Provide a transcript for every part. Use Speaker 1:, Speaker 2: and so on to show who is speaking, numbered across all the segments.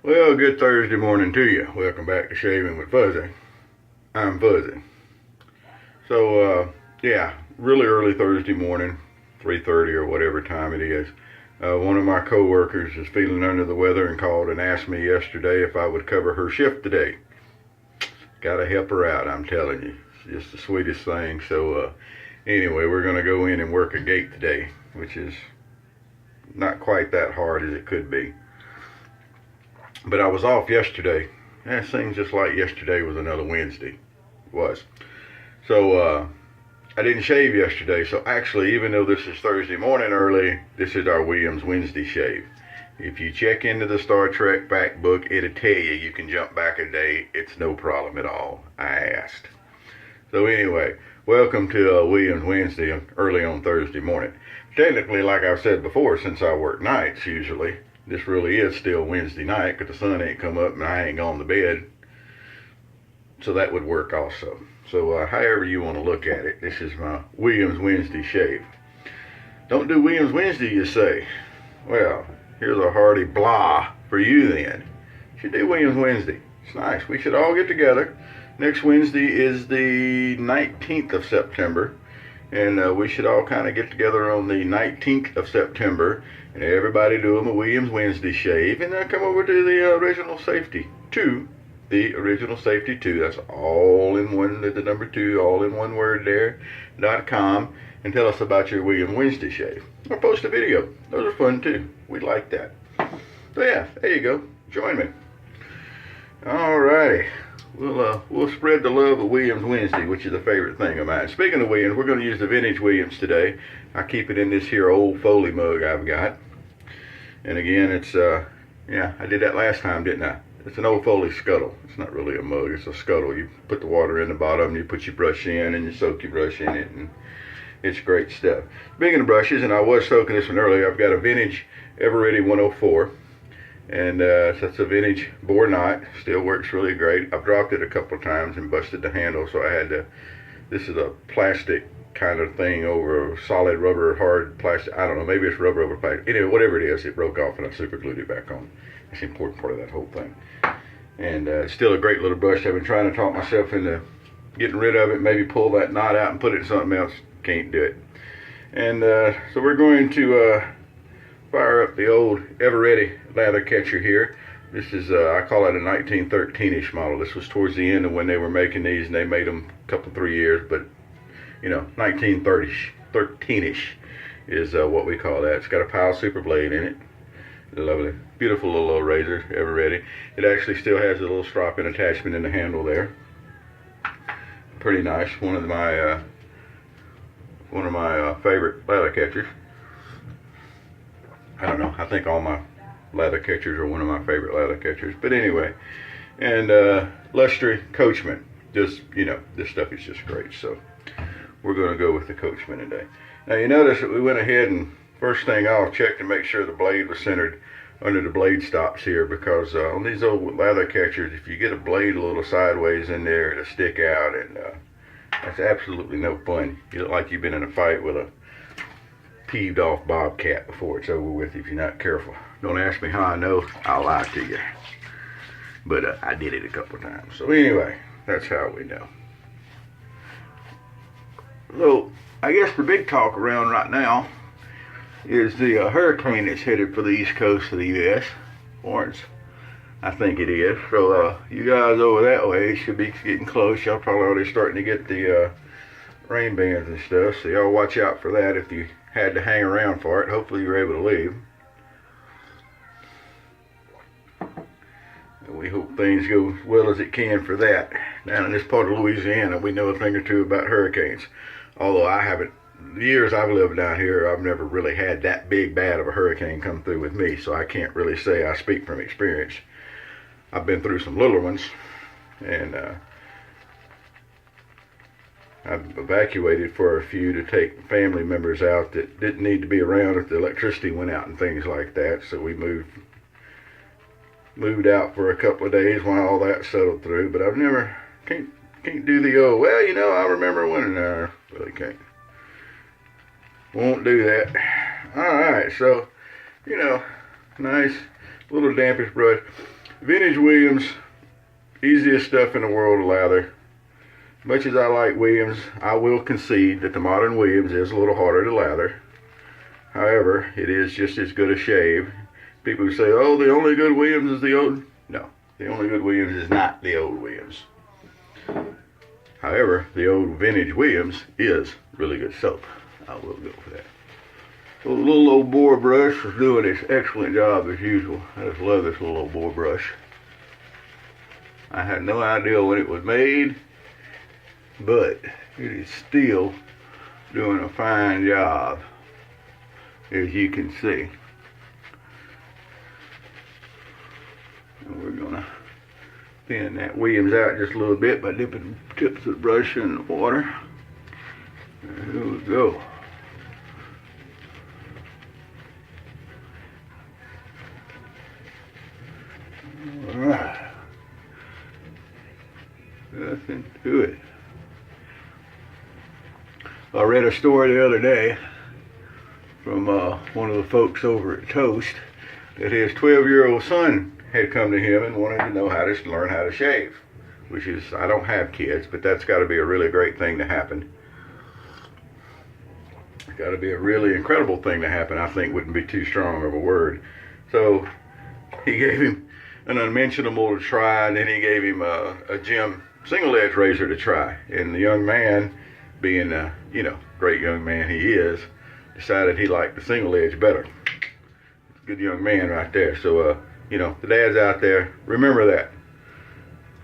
Speaker 1: Well, good Thursday morning to you. Welcome back to Shaving with Fuzzy. I'm Fuzzy. So, yeah, really early Thursday morning, 3:30 or whatever time it is. One of my co-workers is feeling under the weather and called and asked me yesterday if I would cover her shift today. Gotta help her out, I'm telling you. It's just the sweetest thing. So, anyway, we're gonna go in and work a gate today, which is not quite that hard as it could be. But I was off yesterday. It seems just like yesterday was another Wednesday. It was. So I didn't shave yesterday. So actually, even though this is Thursday morning early, this is our Williams Wednesday shave. If you check into the Star Trek fact book, it'll tell you can jump back a day. It's no problem at all. I asked. So anyway, welcome to Williams Wednesday early on Thursday morning. Technically, like I've said before, since I work nights usually, this really is still Wednesday night because the sun ain't come up and I ain't gone to bed. So that would work also. So however you want to look at it, this is my Williams Wednesday shave. Don't do Williams Wednesday, you say. Well, here's a hearty blah for you then. You should do Williams Wednesday. It's nice. We should all get together. Next Wednesday is the 19th of September. And we should all kind of get together on the 19th of September and everybody do them a Williams Wednesday shave and then come over to the original safety 2. The original safety 2. That's all in one, the number 2, all in one word there, .com, and tell us about your Williams Wednesday shave. Or post a video. Those are fun too. We like that. So yeah, there you go. Join me. Alrighty. We'll spread the love of Williams Wednesday, which is a favorite thing of mine. Speaking of Williams, we're going to use the vintage Williams today. I keep it in this here old Foley mug I've got. And again, it's, yeah, I did that last time, didn't I? It's an old Foley scuttle. It's not really a mug, it's a scuttle. You put the water in the bottom, you put your brush in, and you soak your brush in it, and it's great stuff. Speaking of brushes, and I was soaking this one earlier, I've got a vintage Ever Ready 104. And that's a vintage boar knot. Still works really great. I've dropped it a couple of times and busted the handle, so I had to, this is a plastic kind of thing over solid rubber, hard plastic. I don't know, maybe it's rubber over plastic. Anyway, whatever it is, it broke off and I super glued it back on. That's the important part of that whole thing. And it's still a great little brush. I've been trying to talk myself into getting rid of it, maybe pull that knot out and put it in something else. Can't do it. And so we're going to fire up the old Ever Ready Lather catcher here. This is, I call it a 1913-ish model. This was towards the end of when they were making these, and they made them a couple, 3 years, but, you know, 1930-ish, 13-ish is what we call that. It's got a pile super blade in it. Lovely, beautiful little razor, Ever Ready. It actually still has a little strop-in attachment in the handle there. Pretty nice. One of my favorite lather catchers. I don't know, I think all my lather catchers are one of my favorite lather catchers. But anyway, and Lustry Coachman. Just, you know, this stuff is just great. So we're going to go with the Coachman today. Now you notice that we went ahead and first thing off checked to make sure the blade was centered under the blade stops here, because on these old lather catchers, if you get a blade a little sideways in there, it'll stick out, and that's absolutely no fun. You look like you've been in a fight with a peeved off bobcat before it's over with if you're not careful. Don't ask me how I know, I'll lie to you. But I did it a couple of times. So anyway, that's how we know. So I guess the big talk around right now is the hurricane that's headed for the east coast of the U.S. Lawrence, I think it is. So you guys over that way should be getting close. Y'all probably already starting to get the rain bands and stuff. So y'all watch out for that if you had to hang around for it. Hopefully you're able to leave. And we hope things go as well as it can for that. Down in this part of Louisiana, we know a thing or two about hurricanes. Although I haven't, the years I've lived down here, I've never really had that big bad of a hurricane come through with me. So I can't really say I speak from experience. I've been through some littler ones. And I've evacuated for a few to take family members out that didn't need to be around if the electricity went out and things like that. So we moved out for a couple of days while all that settled through. But I've never, can't do the old, well, you know, I remember when, really can't. Won't do that. Alright, so, you know, nice little dampest brush. Vintage Williams, easiest stuff in the world to lather. Much as I like Williams, I will concede that the modern Williams is a little harder to lather. However, it is just as good a shave. People who say, oh, the only good Williams is the old. No, the only good Williams is not the old Williams. However, the old vintage Williams is really good soap. I will go for that. So the little old boar brush is doing its excellent job as usual. I just love this little old boar brush. I had no idea when it was made, but it is still doing a fine job, as you can see. And we're gonna thin that Williams out just a little bit by dipping the tips of the brush in the water. There we go. Alright. Nothing to it. I read a story the other day from one of the folks over at Toast that his 12-year-old son had come to him and wanted to know how to learn how to shave. Which is, I don't have kids, but that's got to be a really great thing to happen. It's got to be a really incredible thing to happen, I think wouldn't be too strong of a word. So he gave him an unmentionable to try, and then he gave him a Jim single edge razor to try. And the young man, being a great young man he is, decided he liked the single edge better. Good young man right there. So the dads out there, remember that.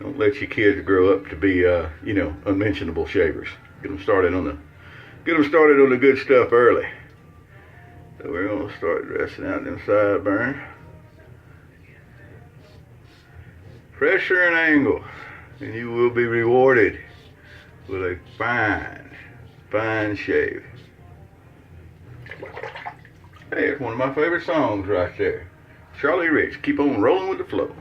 Speaker 1: Don't let your kids grow up to be unmentionable shavers. Get them started on the good stuff early. So we're gonna start dressing out them sideburns. Pressure and angle, and you will be rewarded with a fine shave. Hey, it's one of my favorite songs right there. Charlie Rich, Keep On Rolling with the Flow.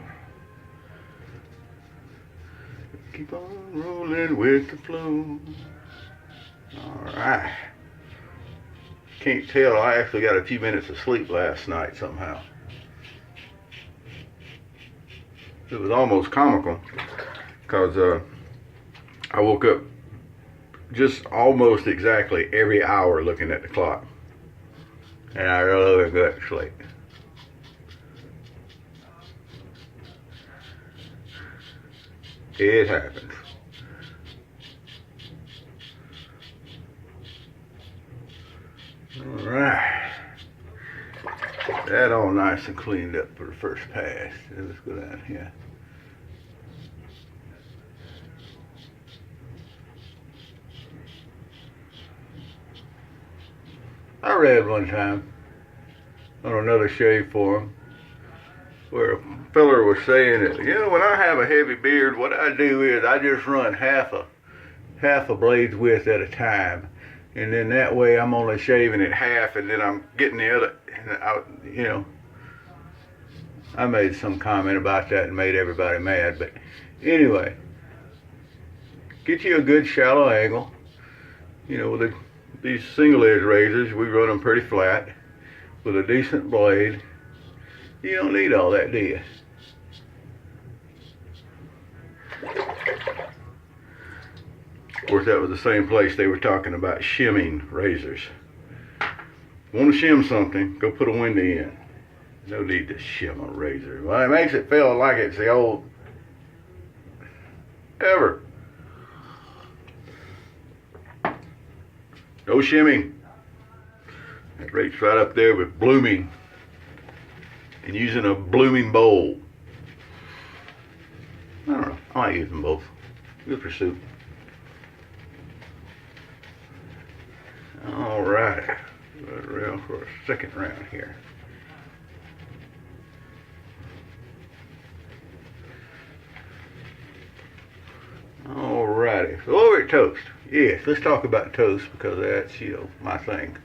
Speaker 1: Keep on rolling with the flow. Alright. Can't tell, I actually got a few minutes of sleep last night somehow. It was almost comical because I woke up just almost exactly every hour looking at the clock, and I really got to sleep. It happens. All right, that all nice and cleaned up for the first pass. Let's go down here. I read one time on another shave forum where a feller was saying that, when I have a heavy beard, what I do is I just run half a blade's width at a time, and then that way I'm only shaving it half, and then I'm getting the other. And I made some comment about that and made everybody mad, but anyway, get you a good shallow angle. With these single edge razors, we run them pretty flat with a decent blade. You don't need all that, do you? Of course, that was the same place they were talking about shimming razors. Want to shim something, go put a window in. No need to shim a razor. Well, it makes it feel like it's the old Ever. No shimming. That rates right up there with blooming and using a blooming bowl. I don't know. I might use them both. Good for soup. All right. Right around for a second round here. All righty. So over at Toast. Yes, let's talk about Toast because that's, my thing.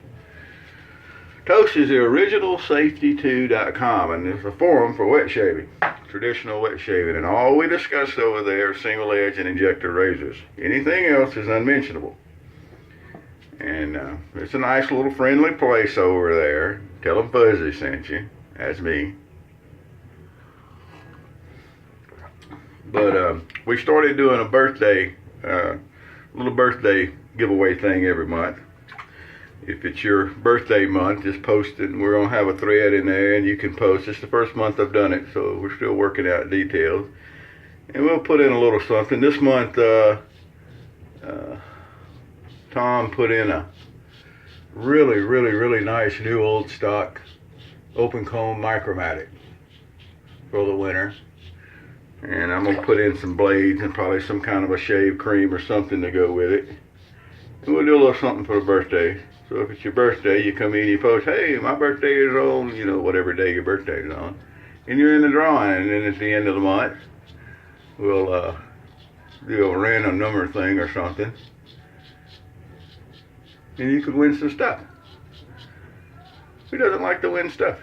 Speaker 1: Toast is the originalsafety2.com, and it's a forum for wet shaving, traditional wet shaving, and all we discussed over there are single edge and injector razors. Anything else is unmentionable. And it's a nice little friendly place over there. Tell them Fuzzy sent you. That's me. But we started doing a little birthday giveaway thing every month. If it's your birthday month, just post it, and we're going to have a thread in there, and you can post. It's the first month I've done it, so we're still working out details. And we'll put in a little something. This month, Tom put in a really nice new old stock open comb micromatic for the winter. And I'm going to put in some blades and probably some kind of a shave cream or something to go with it. And we'll do a little something for the birthday. So if it's your birthday, you come in, you post, hey, my birthday is on, you know, whatever day your birthday is on. And you're in the drawing. And then at the end of the month, we'll do a random number thing or something. And you could win some stuff. Who doesn't like to win stuff?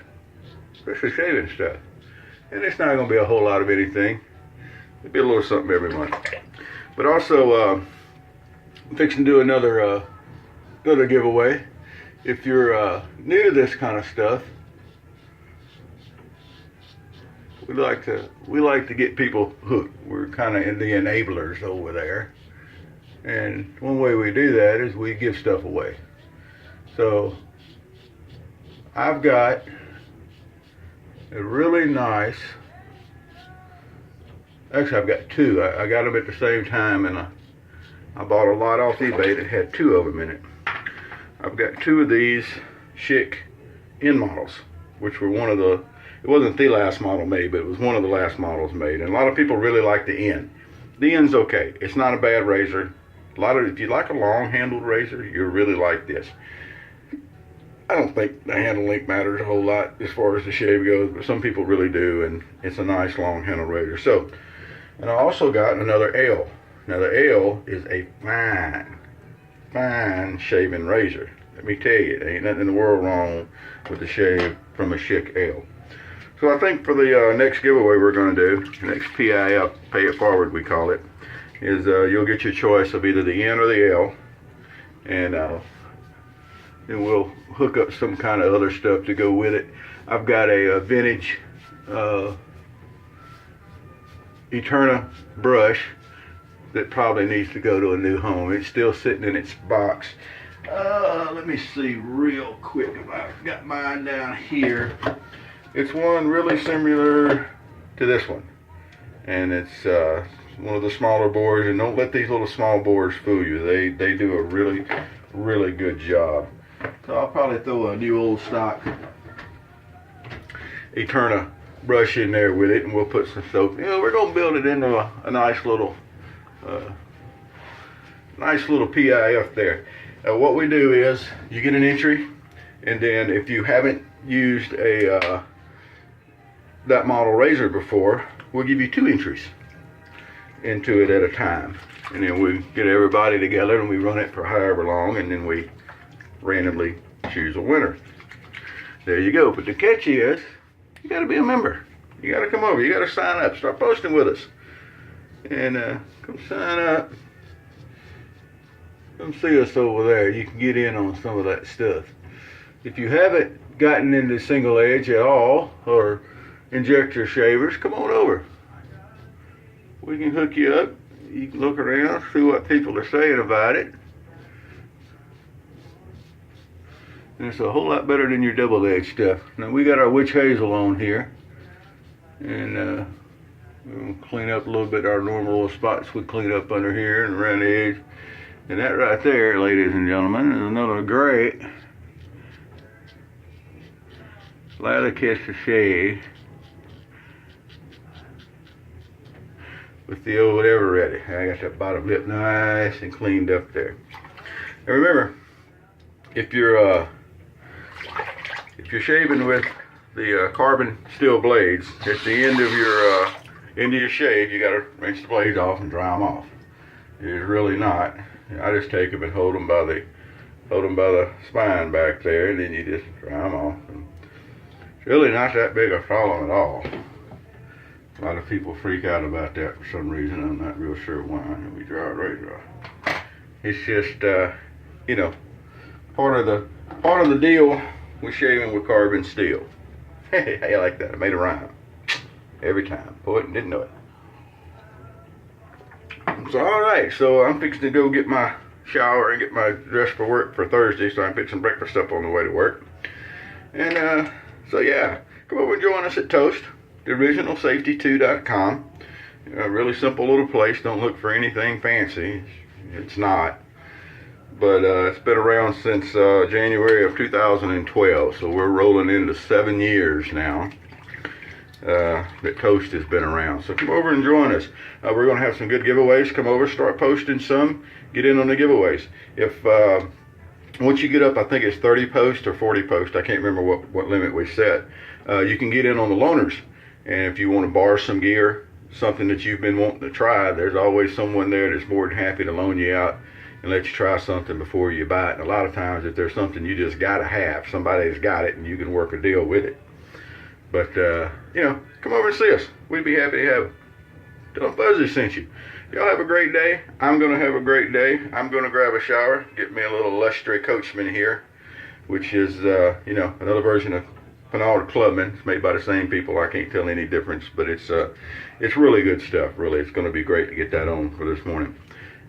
Speaker 1: Especially shaving stuff. And it's not going to be a whole lot of anything. It'll be a little something every month. But also, I'm fixing to do another giveaway. If you're new to this kind of stuff, we like to get people hooked. We're kind of in the enablers over there. And one way we do that is we give stuff away. So I've got a really nice, actually I've got two. I got them at the same time, and I bought a lot off eBay that had two of them in it. I've got two of these chic N models, which were one of the, it wasn't the last model made, but it was one of the last models made. And a lot of people really like the N. The N's okay. It's not a bad razor. If you like a long handled razor, you'll really like this. I don't think the handle length matters a whole lot as far as the shave goes, but some people really do, and it's a nice long handled razor. So, and I also got another L. Now the L is a fine shaving razor. Let me tell you, there ain't nothing in the world wrong with the shave from a chic L. So I think for the next giveaway we're going to do, next PI up, pay it forward we call it, is you'll get your choice of either the N or the L, and then we'll hook up some kind of other stuff to go with it. I've got a vintage Eterna brush that probably needs to go to a new home. It's still sitting in its box. Let me see real quick if I've got mine down here. It's one really similar to this one, and it's one of the smaller boars. And don't let these little small boars fool you. They do a really good job. So I'll probably throw a new old stock Eterna brush in there with it, and we'll put some soap. You know, we're gonna build it into a nice little PIF there. What we do is you get an entry, and then if you haven't used a that model razor before, we'll give you 2 entries into it at a time, and then we get everybody together and we run it for however long, and then we randomly choose a winner. There you go. But the catch is, you got to be a member. You got to come over. You got to sign up. Start posting with us, and come sign up. Come see us over there. You can get in on some of that stuff. If you haven't gotten into single edge at all, or injector shavers, come on over. We can hook you up. You can look around, see what people are saying about it. And it's a whole lot better than your double edge stuff. Now we got our witch hazel on here, and we'll clean up a little bit our normal spots we clean up under here and around the edge. And that right there, ladies and gentlemen, is another great lather kiss to shave with the old Ever Ready. I got that bottom lip nice and cleaned up there. And remember, if you're shaving with the carbon steel blades, at the end of your shave, you got to rinse the blades off and dry them off. It's really not. I just take them and hold them by the spine back there, and then you just dry them off. And it's really not that big a problem at all. A lot of people freak out about that for some reason. I'm not real sure why. We dry it right dry. It's just you know, part of the deal with shaving with carbon steel. Hey, I like that. I made a rhyme every time. Poet didn't know it. So all right, so I'm fixing to go get my shower and get my dress for work for Thursday, so I can pick some breakfast up on the way to work. And so yeah, come over and join us at Toast, theoriginalsafety2.com. Really simple little place. Don't look for anything fancy. It's not. But it's been around since January of 2012, so we're rolling into 7 years now that Toast has been around. So come over and join us. We're going to have some good giveaways. Come over, start posting some, get in on the giveaways. If once you get up, I think it's 30 posts or 40 posts, I can't remember what limit we set, you can get in on the loaners. And if you want to borrow some gear, something that you've been wanting to try, there's always someone there that's more than happy to loan you out and let you try something before you buy it. And a lot of times, if there's something you just got to have, somebody's got it and you can work a deal with it. But, you know, come over and see us. We'd be happy to have you. Tell them Fuzzy sent you. Y'all have a great day. I'm going to have a great day. I'm going to grab a shower, get me a little Lustre Coachman here, which is, you know, another version of Penard Clubman. It's made by the same people. I can't tell any difference, but it's really good stuff. Really, it's going to be great to get that on for this morning.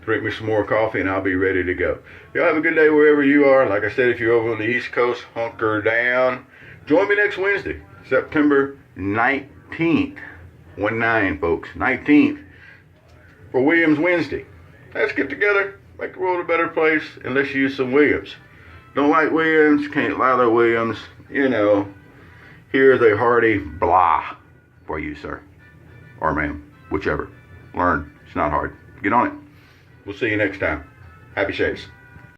Speaker 1: Drink me some more coffee and I'll be ready to go. Y'all have a good day wherever you are. Like I said, if you're over on the East Coast, hunker down. Join me next Wednesday, September 19th. 1-9, folks. 19th for Williams Wednesday. Let's get together, make the world a better place, and let's use some Williams. Don't like Williams, can't lather Williams. You know, here's a hearty blah for you, sir. Or ma'am, whichever. Learn. It's not hard. Get on it. We'll see you next time. Happy shaves.